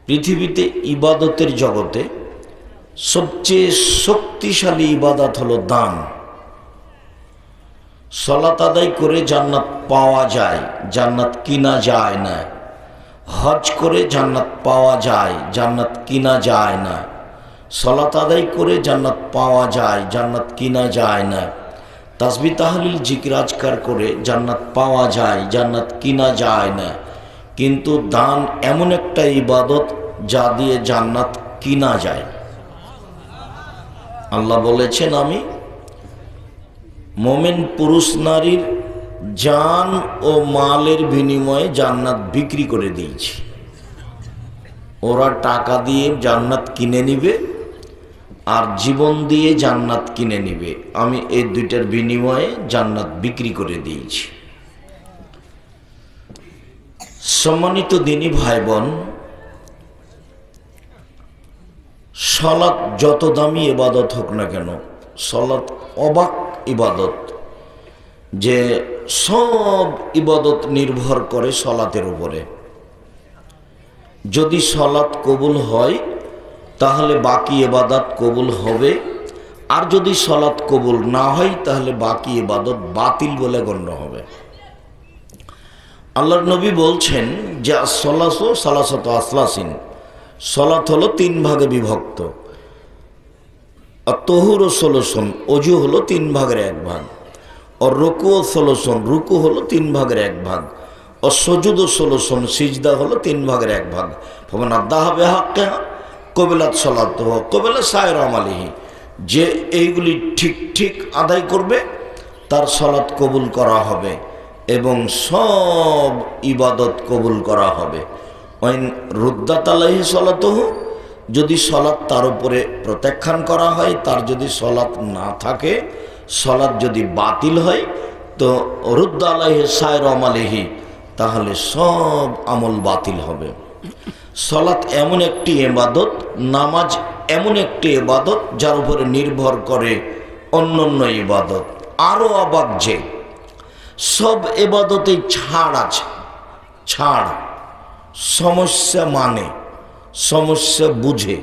পৃথিবীতে ইবাদতের জগতে সবচেয়ে শক্তিশালী ইবাদত হলো দান। সালাত আদায় করে জান্নাত পাওয়া যায়, জান্নাত কিনা যায় না। হজ করে জান্নাত পাওয়া যায়, জান্নাত কিনা যায় না। সালাত আদায় করে জান্নাত পাওয়া যায়, জান্নাত কিনা যায় না। তাসবিহ তাহলিল জিকির আজকার করে জান্নাত পাওয়া যায়, জান্নাত কিনা যায় না। কিন্তু দান এমন একটা ইবাদত যা দিয়ে জান্নাত কিনা যায়। আল্লাহ বলেছেন, আমি মোমেন পুরুষ নারীর জান ও মালের বিনিময়ে জান্নাত বিক্রি করে দিয়েছি। ওরা টাকা দিয়ে জান্নাত কিনে নিবে আর জীবন দিয়ে জান্নাত কিনে নিবে। আমি এই দুইটার বিনিময়ে জান্নাত বিক্রি করে দিয়েছি। সম্মানিত দিনী ভাই বোন, সালাত যত দামি ইবাদত হোক না কেন, সালাত অবাক ইবাদত, যে সব ইবাদত নির্ভর করে সালাতের উপরে। যদি সালাত কবুল হয় তাহলে বাকি ইবাদত কবুল হবে, আর যদি সালাত কবুল না হয় তাহলে বাকি ইবাদত বাতিল বলে গণ্য হবে। আল্লাহর নবী বলছেন যে আসসালাতু সালাসাতু আসলাসিন, সালাত হলো 3 ভাগে বিভক্ত। আর তহুর ও সলসন, অজু হলো 3 ভাগের 1 ভাগ। আর রুকু ও সলসন, রুকু হলো 3 ভাগের 1 ভাগ। আর সজুদ ও সলসন, সিজদা হলো 3 ভাগের 1 ভাগ। ফমান আদাহা বিহাক্কিহা কবিলাত সালাতুহু কবিলা সায়রা আমালিহি, যে এইগুলি ঠিক ঠিক আদায় করবে তার সালাত কবুল করা হবে এবং সব ইবাদত কবুল করা হবে। ওয়াইন রুদ্দাত আলাইহি সালাতুহু, যদি সালাত তার উপরে প্রত্যাখ্যান করা হয়, তার যদি সালাত না থাকে, সালাত যদি বাতিল হয়, তো রুদ্দ আলাইহি সায়রা আমালিহি, তাহলে সব আমল বাতিল হবে। সালাত এমন একটি ইবাদত, নামাজ এমন একটি ইবাদত যার উপরে নির্ভর করে অন্যান্য ইবাদত। আরও অবাক যে সব ইবাদতেই ছাড় আছে। ছাড়, সমস্যা মানে, সমস্যা বুঝে।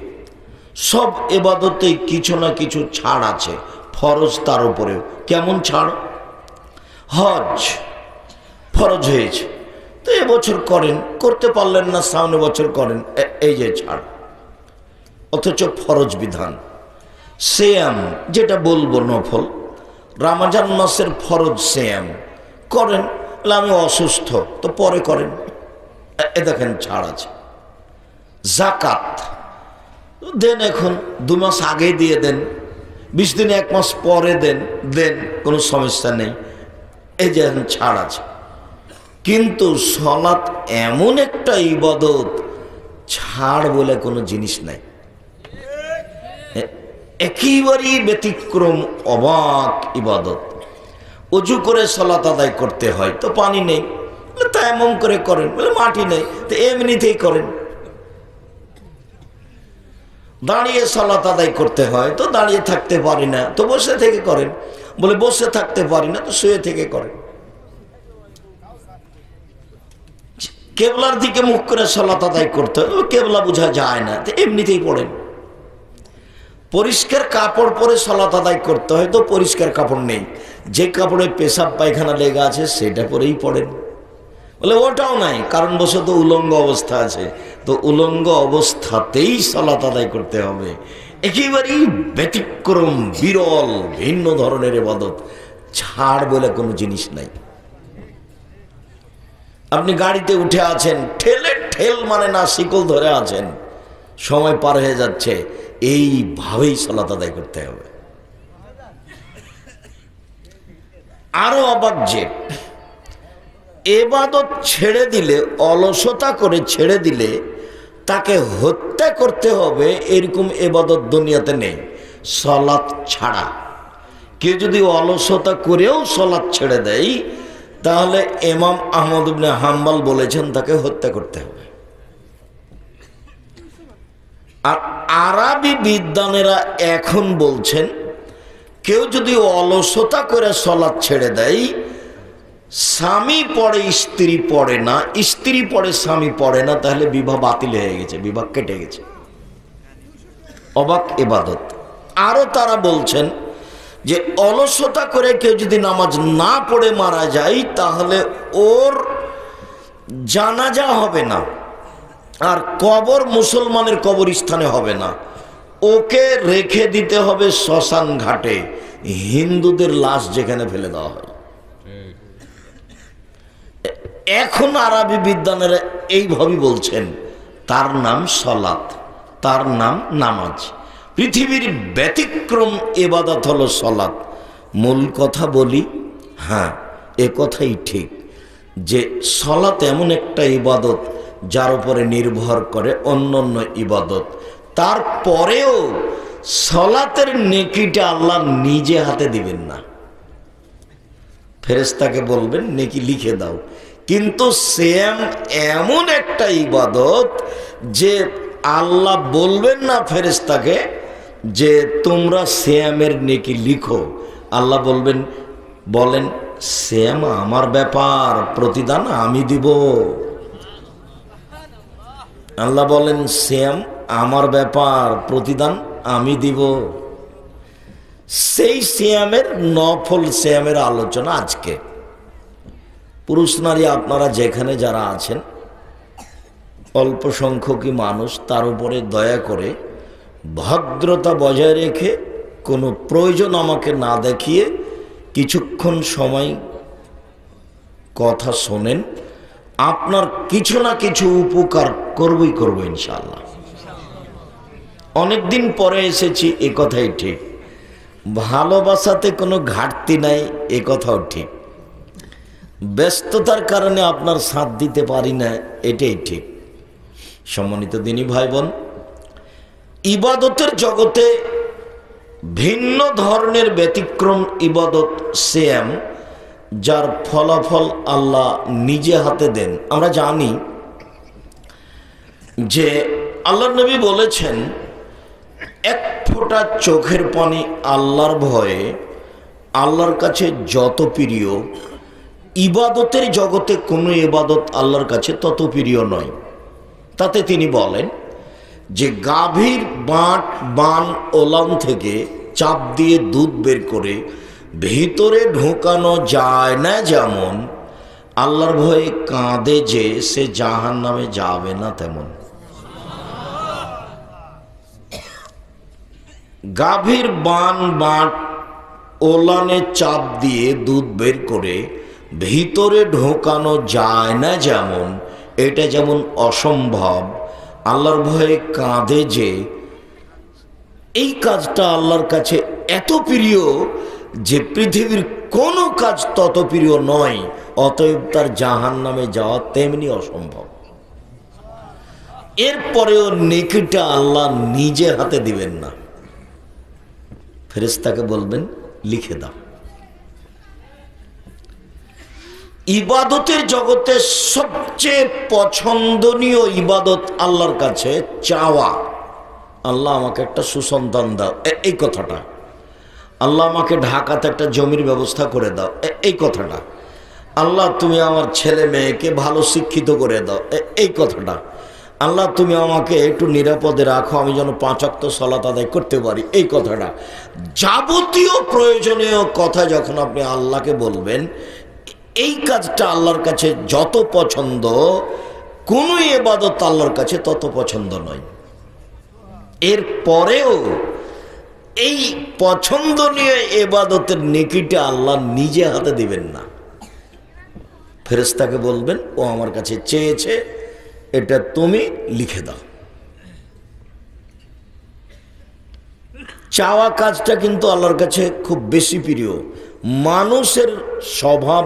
সব ইবাদতেই কিছু না কিছু ছাড় আছে, ফরজ তার উপরেও। কেমন ছাড়? হজ ফরজ হয়েছে তো এবছর করেন, করতে পারলেন না সামনে বছর করেন, এই যে ছাড়, অথচ ফরজ বিধান। সিয়াম, যেটা বলবো নফল, রমজান মাসের ফরজ সিয়াম করেন, আমি অসুস্থ তো পরে করেন, এ দেখেন ছাড় আছে। যাকাত দেন, এখন 2 মাস আগে দিয়ে দেন, 20 দিন 1 মাস পরে দেন, কোনো সমস্যা নেই, এই যে ছাড় আছে। কিন্তু সালাত এমন একটা ইবাদত, ছাড় বলে কোনো জিনিস নাই। একেবারেই ব্যতিক্রম, অবাক ইবাদত। অজু করে সালাত আদায় করতে হয় তো পানি নেই, তায়াম্মুম করে করেন, বলে মাটি নেই তো এমনিতেই করেন। দাঁড়িয়ে সালাত আদায় করতে হয় তো দাঁড়িয়ে থাকতে পারি না তো বসে থেকে করেন, বলে বসে থাকতে পারি না তো শুয়ে থেকে করেন। কেবলার দিকে মুখ করে সালাত আদায় করতে হয়, কেবলা বোঝা যায় না তো এমনিতেই পড়েন। পরিষ্কার কাপড় পরে সালাত আদায় করতে হয় তো পরিষ্কার কাপড় নেই, যে কাপড়ে পেশাব পায়খানা লেগে আছে সেটা পরেই পড়েন, বলে ওটাও নাই, কারণ বশত উলঙ্গ অবস্থা আছে, তো উলঙ্গ অবস্থাতেই সালাত আদায় করতে হবে। একেবারেই ব্যতিক্রম, বিরল, ভিন্ন ধরনের ইবাদত। ছাড় বলে কোনো জিনিস নাই। আপনি গাড়িতে উঠে আছেন, ঠেল মানে না, শিকল ধরে আছেন, সময় পার হয়ে যাচ্ছে, এইভাবেই সালাত আদায় করতে হবে। আরো অবাক যে ইবাদত ছেড়ে দিলে, অলসতা করে ছেড়ে দিলে তাকে হত্যা করতে হবে, এরকম ইবাদত দুনিয়াতে নেই সালাত ছাড়া। কেউ যদি অলসতা করেও সালাত ছেড়ে দেয় তাহলে ইমাম আহমদ ইবনে হাম্বল বলেছেন তাকে হত্যা করতে হবে। আর আরবি বিদ্বানেরা এখন বলছেন কেউ যদি অলসতা করে সালাত ছেড়ে দেয়, স্বামী পড়ে স্ত্রী পড়ে না, স্ত্রী পড়ে স্বামী পড়ে না, তাহলে বিবাহ বাতিল হয়ে গেছে, বিবাহ কেটে গেছে। অবাক ইবাদত। আরো তারা বলছেন যে অলসতা করে কেউ যদি নামাজ না পড়ে মারা যায় তাহলে ওর জানাজা হবে না, আর কবর মুসলমানের কবরস্থানে হবে না, ওকে রেখে দিতে হবে শ্মশান ঘাটে, হিন্দুদের লাশ যেখানে ফেলে দেওয়া হয়। এখন আরবি বিদ্বানেরা এইভাবে বলছেন, তার নাম সলাত, তার নাম নামাজ। পৃথিবীর ব্যতিক্রম ইবাদত হলো সলাত। মূল কথা বলি, হ্যাঁ এ কথাই ঠিক যে সলাত এমন একটা ইবাদত যার উপরে নির্ভর করে অন্যান্য ইবাদত। তারপরেও সলাতের নেকিটা আল্লাহ নিজে হাতে দিবেন না, ফেরেশতাকে বলবেন নেকি লিখে দাও। কিন্তু সিয়াম এমন একটা ইবাদত যে আল্লাহ বলবেন না ফেরেশতাকে যে তোমরা সিয়ামের নেকি লিখো, আল্লাহ বলেন সিয়াম আমার ব্যাপার, প্রতিদান আমি দিব। আল্লাহ বলেন সিয়াম আমার ব্যাপার, প্রতিদান আমি দিব। সেই সিয়ামের নফল সিয়ামের আলোচনা আজকে। পুরুষ নারী আপনারা যেখানে যারা আছেন, অল্প সংখ্যকই মানুষ, তার উপরে দয়া করে ভদ্রতা বজায় রেখে কোনো প্রয়োজন আমাকে না দেখিয়ে কিছুক্ষণ সময় কথা শোনেন, আপনার কিছু না কিছু উপকার করবই করব ইনশাআল্লাহ। অনেকদিন পরে এসেছি, এ কথাই ঠিক। ভালোবাসাতে কোনো ঘাটতি নাই, এ কথাও ঠিক। ব্যস্ততার কারণে আপনার সাথ দিতে পারি না, এটাই ঠিক। সম্মানিত দিনী ভাই বোন, ইবাদতের জগতে ভিন্ন ধরনের ব্যতিক্রম ইবাদত সিয়াম, যার ফলাফল আল্লাহ নিজে হাতে দেন। আমরা জানি যে আল্লাহর নবী বলেছেন, এক ফোঁটা চোখের পানি আল্লাহর ভয়ে আল্লাহর কাছে যত প্রিয়, ইবাদতের জগতে কোনো ইবাদত আল্লাহর কাছে তত প্রিয় নয়। তাতে তিনি বলেন যে গাভীর বান ওলান থেকে চাপ দিয়ে দুধ বের করে ভিতরে ঢোকানো যায় না, যেমন আল্লাহর ভয়ে কাঁদে যে সে জাহান্নামে যাবে না, তেমন। গাভীর বান ওলানে চাপ দিয়ে দুধ বের করে ভিতরে ঢোকানো যায় না, যেমন এটা যেমন অসম্ভব, আল্লাহর ভয়ে কাঁদে যে, এই কাজটা আল্লাহর কাছে এত প্রিয় যে পৃথিবীর কোনো কাজ তত প্রিয় নয়, অতএব তার জাহান্নামে যাওয়া তেমনি অসম্ভব। এরপরেও নেকিটা আল্লাহ নিজে হাতে দিবেন না, ফেরেশতাকে বলবেন লিখে দাও। ইবাদতের জগতে সবচেয়ে পছন্দনীয় ইবাদত আল্লাহর কাছে চাওয়া। আল্লাহ আমাকে একটা সুসন্তান দাও, এই কথাটা। আল্লাহ আমাকে ঢাকাতে একটা জমির ব্যবস্থা করে দাও, এই কথাটা। আল্লাহ তুমি আমার ছেলে মেয়েকে ভালো শিক্ষিত করে দাও, এই কথাটা। আল্লাহ তুমি আমাকে একটু নিরাপদে রাখো, আমি যেন 5 ওয়াক্ত সালাত আদায় করতে পারি, এই কথাটা। যাবতীয় প্রয়োজনীয় কথা যখন আপনি আল্লাহকে বলবেন, এই কাজটা আল্লাহর কাছে যত পছন্দ, কোনো ইবাদত আল্লাহর কাছে তত পছন্দ নয়। এরপরেও এই পছন্দনীয় ইবাদতের নেকিটা আল্লাহ নিজে হাতে দিবেন না, ফেরেশতাকে বলবেন ও আমার কাছে চেয়েছে, এটা তুমি লিখে দাও। চাওয়া কাজটা কিন্তু আল্লাহর কাছে খুব বেশি প্রিয়। মানুষের স্বভাব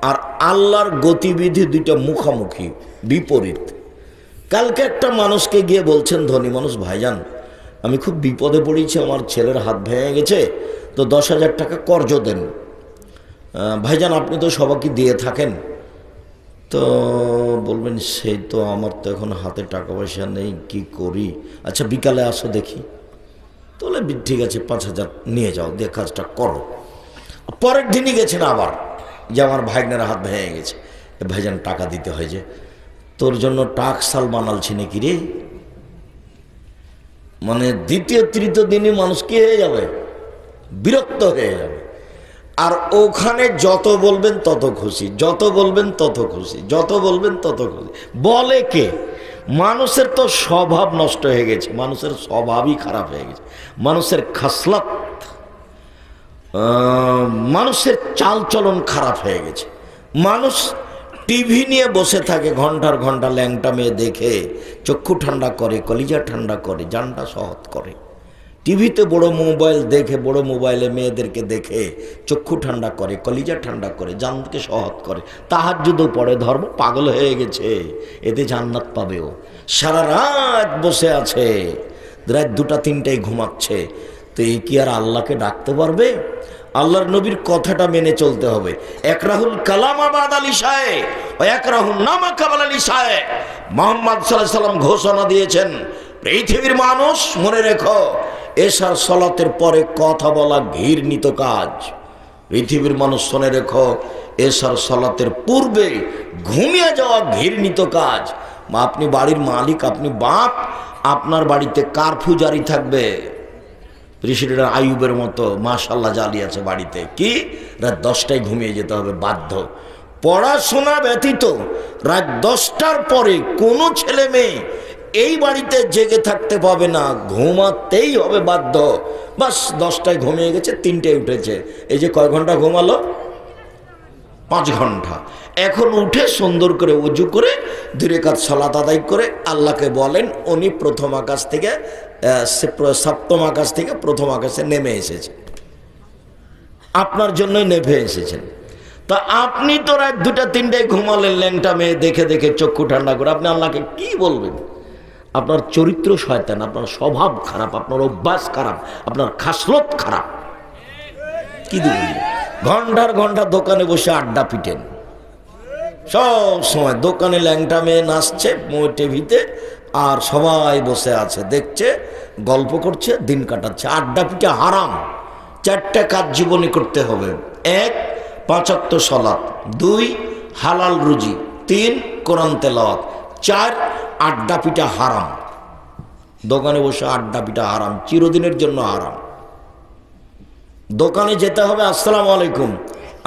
আর আল্লাহর গতিবিধি দুইটা মুখামুখি, বিপরীত। কালকে একটা মানুষকে গিয়ে বলছেন, ধনী মানুষ, ভাইজান আমি খুব বিপদে পড়েছি, আমার ছেলের হাত ভেঙে গেছে, তো 10,000 টাকা কর্জ দেন। ভাইজান আপনি তো সবাইকে দিয়ে থাকেন, তো বলবেন সেই তো আমার তো এখন হাতে টাকা পয়সা নেই, কি করি? আচ্ছা বিকালে আসো দেখি। তাহলে ঠিক আছে 5,000 নিয়ে যাও, দিয়ে কাজটা করো। পরের দিনই গেছেন আবার, যে আমার ভাইগনার হাত ভেঙে গেছে, ভাইজান টাকা দিতে হয়, যে তোর জন্য টাকসাল বানালছি নাকি রে। মানে দ্বিতীয় তৃতীয় দিনই মানুষ কি হয়ে যাবে, বিরক্ত হয়ে যাবে। আর ওখানে যত বলবেন তত খুশি, যত বলবেন তত খুশি, যত বলবেন তত খুশি। বলে কে? মানুষের তো স্বভাব নষ্ট হয়ে গেছে, মানুষের স্বভাবই খারাপ হয়ে গেছে, মানুষের খাসলত, মানুষের চালচলন খারাপ হয়ে গেছে। মানুষ টিভি নিয়ে বসে থাকে ঘন্টার ঘন্টা, ল্যাংটা মেয়ে দেখে চক্ষু ঠান্ডা করে, কলিজা ঠান্ডা করে, জানটা সহৎ করে। টিভিতে বড় মোবাইল দেখে, বড় মোবাইলে মেয়েদেরকে দেখে চক্ষু ঠান্ডা করে, কলিজা ঠান্ডা করে, জানকে সহৎ করে। তাহাজ্জুদও পড়ে, ধর্ম পাগল হয়ে গেছে, এতে জান্নাত পাবেও। সারা রাত বসে আছে, রাত 2টা 3টায় ঘুমাচ্ছে। তো এই কি আর আল্লাহকে ডাকতে পারবে? আল্লাহর নবীর কথাটা মেনে চলতে হবে। একরাহুল কালামা বাদাল ইশায়ে ওয়া একরাহুন নামা কাবালাল ইশায়ে। মুহাম্মদ সাল্লাল্লাহু আলাইহি সাল্লাম ঘোষণা দিয়েছেন, পৃথিবীর মানুষ মনে রেখো, এশার সালাতের পরে কথা বলা ঘৃণিত কাজ। পৃথিবীর মানুষ শুনে রেখো, এশার সালাতের পূর্বে ঘুমিয়ে যাওয়া ঘৃণিত কাজ। আপনি বাড়ির মালিক, আপনি বাপ, আপনার বাড়িতে কারফিউ জারি থাকবে। প্রেসিডেন্ট আইয়ুবের মতো মাশাআল্লাহ জালি আছে বাড়িতে, কি রাত 10টায় ঘুমিয়ে যেতে হবে বাধ্য। পড়াশোনা ব্যতীত রাত 10টার পরে কোনো ছেলে মেয়ে এই বাড়িতে জেগে থাকতে পাবে না, ঘুমাতেই হবে বাধ্য। বাস 10টায় ঘুমিয়ে গেছে, 3টায় উঠেছে, এই যে কয় ঘন্টা ঘুমালো? 5 ঘন্টা। এখন উঠে সুন্দর করে ওযু করে 2 রাকাত সালাত আদায় করে আল্লাহকে বলেন, উনি প্রথম আকাশ থেকে সপ্তম আকাশ থেকে প্রথম আকাশে নেমে এসেছে, আপনার জন্যই নেমে এসেছেন। তা আপনি তো রাত 2টা 3টায় ঘুমালেন ল্যাংটা মেয়ে দেখে দেখে চক্ষু ঠান্ডা করে, আপনি আল্লাহকে কি বলবেন? আপনার চরিত্র শয়তান, আপনার স্বভাব খারাপ, আপনার অভ্যাস খারাপ, আপনার খাসলত খারাপ। কি দিবেন? ঘন্টার ঘন্টা দোকানে বসে আড্ডা পিটেন, সব সময় দোকানে ল্যাংটা মেয়ে নাচছে টিভিতে, আর সবাই বসে আছে দেখছে, গল্প করছে, দিন কাটাচ্ছে। আড্ডা পিটে হারাম। 4টা কাজ জীবনে করতে হবে। 1 5 ওয়াক্ত সালাত, 2 হালাল রুজি, 3 কোরআন তেলাওয়াত, 4 আড্ডা পিটা হারাম। দোকানে বসে আড্ডা পিটা হারাম, চিরদিনের জন্য হারাম। দোকানে যেতে হবে, আসসালামু আলাইকুম,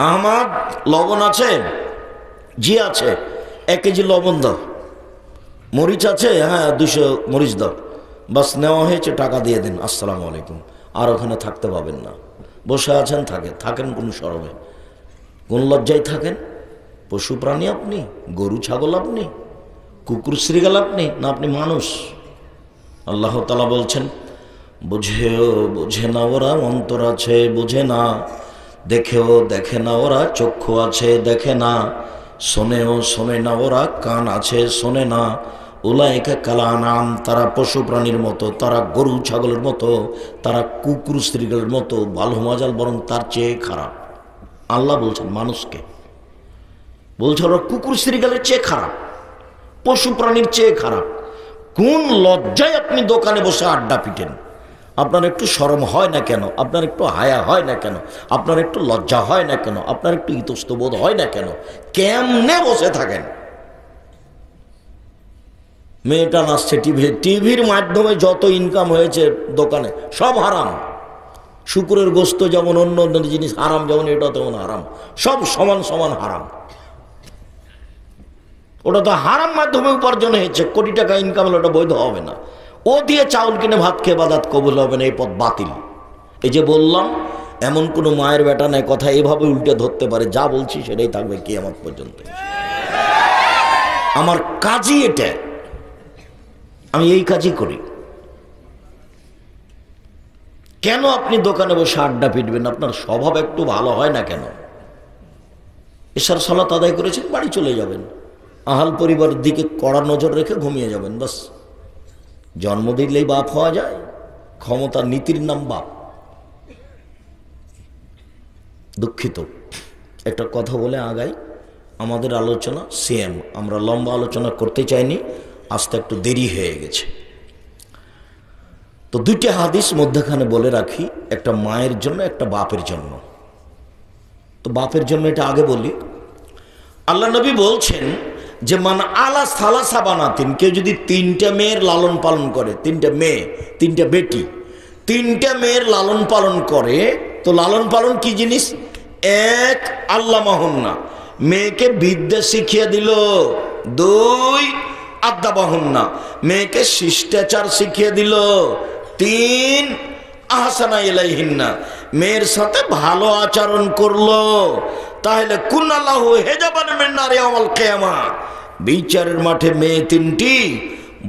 আহমদ লবণ আছে? জি আছে। 1 কেজি লবণ দাও। মরিচ আছে? হ্যাঁ 200 মরিচ দাও। বাস নেওয়া হয়েছে, টাকা দিয়ে দিন, আসসালামু আলাইকুম। আর ওখানে থাকতে পাবেন না। বসে আছেন, থাকেন কোন শরমে, কোন লজ্জায় থাকেন? পশু প্রাণী আপনি? গরু ছাগল আপনি? কুকুর শ্রীগাল আপনি? না আপনি মানুষ? আল্লাহ তাআলা বলছেন, বোঝে না ওরা, অন্তর আছে বোঝে না, দেখেও দেখে না ওরা, চক্ষু আছে দেখে না, শোনেও শোনে না ওরা, কান আছে শোনে না। উলাইকা কাল আনাম, তারা পশু প্রাণীর মতো, তারা গরু ছাগলের মতো, তারা কুকুর শ্রীগালের মতো, ভালো মজাল বরং তার চেয়ে খারাপ। আল্লাহ বলছেন মানুষকে, বলছে ওরা কুকুর শ্রীগালের চেয়ে খারাপ, পশু প্রাণীর চেয়ে খারাপ। কোন লজ্জায় আপনি দোকানে বসে আড্ডা পিটেন? আপনার একটু শরম হয় না কেন? আপনার একটু হায়া হয় না কেন? আপনার একটু লজ্জা হয় না কেন? আপনার একটু ইতস্তবোধ হয় না কেন? কেমনে বসে থাকেন? মেয়েটা নাচছে টিভির মাধ্যমে যত ইনকাম হয়েছে দোকানে সব হারাম। শুকুরের গোস্ত যেমন অন্য অন্য জিনিস হারাম, যেমন এটা তেমন হারাম, সব সমান সমান হারাম। ওটা তো হারাম মাধ্যমে উপার্জন হয়েছে, কোটি টাকা ইনকাম হলে ওটা বৈধ হবে না। ও দিয়ে চাউল কিনে ভাত খেয়ে বাদাত কবুল হবে না, এই পথ বাতিল। এই যে বললাম, এমন কোনো মায়ের বেটা নাই কথা এভাবে উল্টে ধরতে পারে, যা বলছি সেটাই থাকবে কিয়ামত পর্যন্ত। আমার কাজই এটা, আমি এই কাজই করি। কেন আপনি দোকানে বসে আড্ডা পিটবেন? আপনার স্বভাব একটু ভালো হয় না কেন? এশার সালাত আদায় করেছেন, বাড়ি চলে যাবেন, আহাল পরিবারের দিকে কড়া নজর রেখে ঘুমিয়ে যাবেন, বাস। জন্ম দিলেই বাপ হওয়া যায়? ক্ষমতা নীতির নাম বাপ। দুঃখিত, একটা কথা বলে আগাই। আমাদের আলোচনা সেম, আমরা লম্বা আলোচনা করতে চাইনি, আসতে একটু দেরি হয়ে গেছে। তো 2টা হাদিস মধ্যখানে বলে রাখি, একটা মায়ের জন্য, একটা বাপের জন্য। তো বাপের জন্য এটা আগে বলি। আল্লাহ নবী বলছেন যে মান আলা সালাসা বানাতিন, কেউ যদি 3টা মেয়ের লালন পালন করে, 3টা মেয়ে 3টা বেটি, 3টা মেয়ের লালন পালন করে, তো লালন পালন কি জিনিস? এক, আল্লাহ মাহুন্না, মেয়েকে বিদ্যা শিখিয়ে দিল। 2, আদ্দা বাহুন্না, মেয়েকে শিষ্টাচার শিখিয়ে দিল। 3, আহসানা ইলাইহিন্না, মেয়ের সাথে ভালো আচরণ করলো। তাহলে কুনাল্লাহু হিজাবান মিন নারি ইয়াউমাল কিয়ামা, বিচারের মাঠে মেয়ে 3টি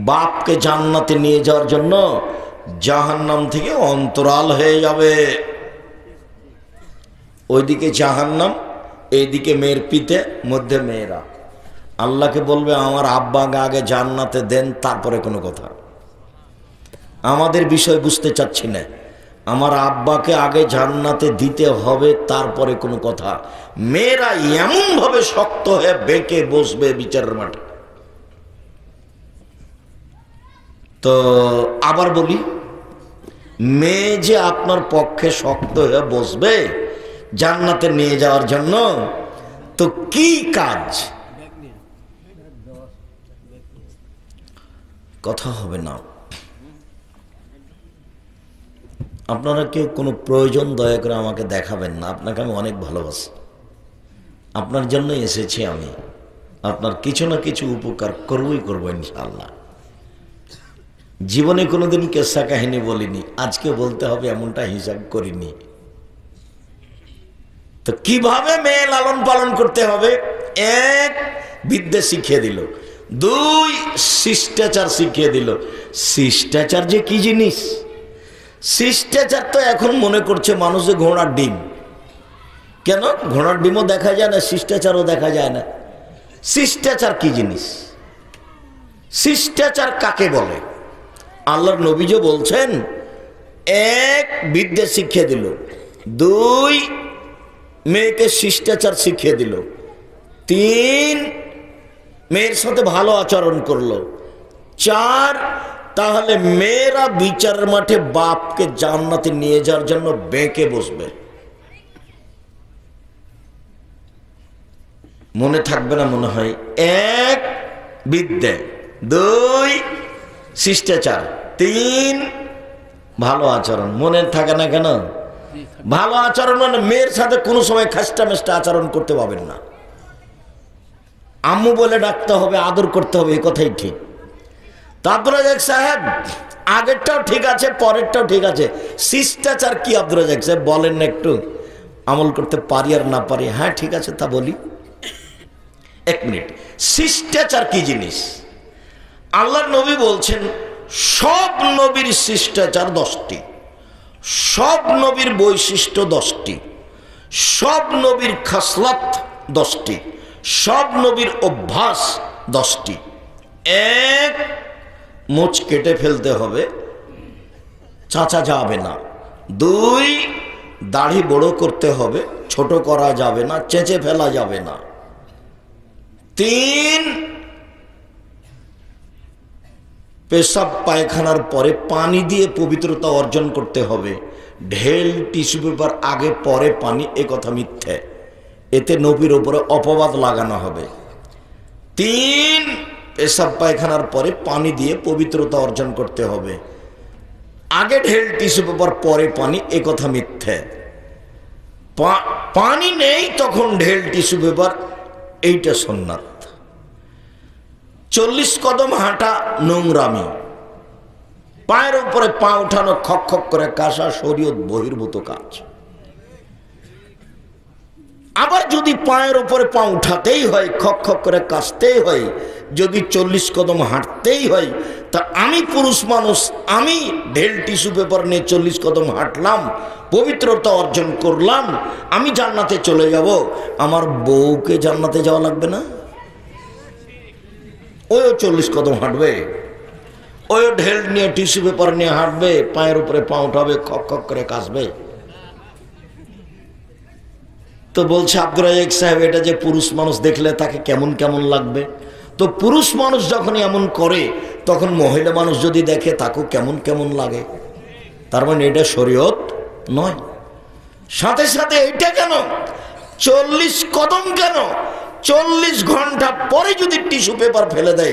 বাপকে জান্নাতে নিয়ে যাওয়ার জন্য জাহান্নাম থেকে অন্তরাল হয়ে যাবে। ওইদিকে জাহান্নাম, এইদিকে মেয়ের পিতে, মধ্যে মেয়েরা। আল্লাহকে বলবে আমার আব্বাকে আগে জান্নাতে দেন, তারপরে কোনো কথা। আমাদের বিষয় বুঝতে চাচ্ছি না, আমার আব্বাকে আগে জান্নাতে দিতে হবে, তারপরে কোনো কথা। মেয়েরা এমনভাবে শক্ত হয়ে বেঁকে বসবে বিচারের মাঠে। তো আবার বলি, মেয়ে যে আপনার পক্ষে শক্ত হয়ে বসবে জান্নাতে নিয়ে যাওয়ার জন্য, তো কি কাজ? কথা হবে না। আপনারা কেউ কোনো প্রয়োজন দয়া করে আমাকে দেখাবেন না, আপনাকে আমি অনেক ভালোবাসি, আপনার জন্যই এসেছি আমি, আপনার কিছু না কিছু উপকার করবই করবো ইনশাআল্লাহ। জীবনে কোনোদিন কেসা কাহিনী বলিনি, আজকে বলতে হবে এমনটা হিসাব করিনি। তো কিভাবে মেয়ে লালন পালন করতে হবে? 1, বিদ্যা শিখিয়ে দিল। 2, শিষ্টাচার শিখিয়ে দিল। শিষ্টাচার যে কি জিনিস? শিষ্টাচার তো এখন মনে করছে মানুষ যে ঘোড়ার ডিম। কেন? ঘোড়ার ডিমও দেখা যায় না, শিষ্টাচারও দেখা যায় না। শিষ্টাচার কি জিনিস? শিষ্টাচার কাকে বলে? আল্লাহর নবী যে বলছেন 1, বিদ্যা শিখিয়ে দিল। 2, মেয়েকে শিষ্টাচার শিখিয়ে দিল। 3, মেয়ের সাথে ভালো আচরণ করলো। 4, তাহলে মেয়েরা বিচারের মাঠে বাপকে জান্নাতে নিয়ে যাওয়ার জন্য বেঁকে বসবে। মনে থাকবে না মনে হয়? 1, বিদ্যা। 2, শিষ্টাচার। 3, ভালো আচরণ। মনে থাকে না কেন? ভালো আচরণ মানে মেয়ের সাথে কোনো সময় খাস্টা মেস্টা আচরণ করতে পারবেন না। আম্মু বলে ডাকতে হবে, আদর করতে হবে, এই কথাই ঠিক। আব্দুর রাজ্জাক সাহেব, আগেরটাও ঠিক আছে, পরেরটাও ঠিক আছে, শিষ্টাচার কি আব্দুর রাজ্জাক সাহেব বলেন না, একটু আমল করতে পারি আর না পারি। হ্যাঁ ঠিক আছে, তা বলি। 1 মিনিট, শিষ্টাচার কি জিনিস? আল্লাহর নবী বলছেন সব নবীর শিষ্টাচার 10টি, সব নবীর বৈশিষ্ট্য 10টি, সব নবীর খাসলাত 10টি, সব নবীর অভ্যাস 10টি। 1, মোচ কেটে ফেলতে হবে, চাচা যাবে না। 2, দাড়ি বড় করতে হবে, ছোট করা যাবে না, চেঁচে ফেলা যাবে না। 3, পেশাব পায়খানার পরে পানি দিয়ে পবিত্রতা অর্জন করতে হবে। ঢেল টিস্যু পেপার আগে পরে পানি, এ কথা মিথ্যে, এতে নবীর উপরে অপবাদ লাগানো হবে। 3, পেশাব পায়খানার পরে পানি দিয়ে পবিত্রতা অর্জন করতে হবে। আগে ঢেল টিস্যু পেপার পরে পানি, এ কথা মিথ্যে। পানি নেই তখন ঢেল টিস্যু পেপার, এইটা সুন্নাত। 40 কদম হাঁটা নোংরামি, পায়ের উপরে পা উঠানো খক খক করে কাশা শরীয়ত বহির্ভূত কাজ। আবার যদি পায়ের উপরে পা উঠাতেই হয়, খক খক করে কাশতেই হয়, যদি 40 কদম হাঁটতেই হয়, তা আমি পুরুষ মানুষ, আমি ঢেল টিস্যু পেপার নিয়ে 40 কদম হাঁটলাম, পবিত্রতা অর্জন করলাম, আমি জান্নাতে চলে যাব, আমার বউকে জান্নাতে যাওয়া লাগবে না? ওইও 40 কদম হাঁটবে, ওইও ঢেল নিয়ে টিস্যু পেপার নিয়ে হাঁটবে, পায়ের উপরে পা উঠাবে, খক খক করে কাশবে। তো বলছে আব্দুর রাজ্জাক সাহেব, এটা যে পুরুষ মানুষ দেখলে তাকে কেমন কেমন লাগবে? তো পুরুষ মানুষ যখন এমন করে, তখন মহিলা মানুষ যদি দেখে তাকেও কেমন কেমন লাগে। তার মানে এটা শরীয়ত নয়। সাথে সাথে এইটা কেন, 40 কদম কেন, 40 ঘন্টা পরে যদি টিস্যু পেপার ফেলে দেয়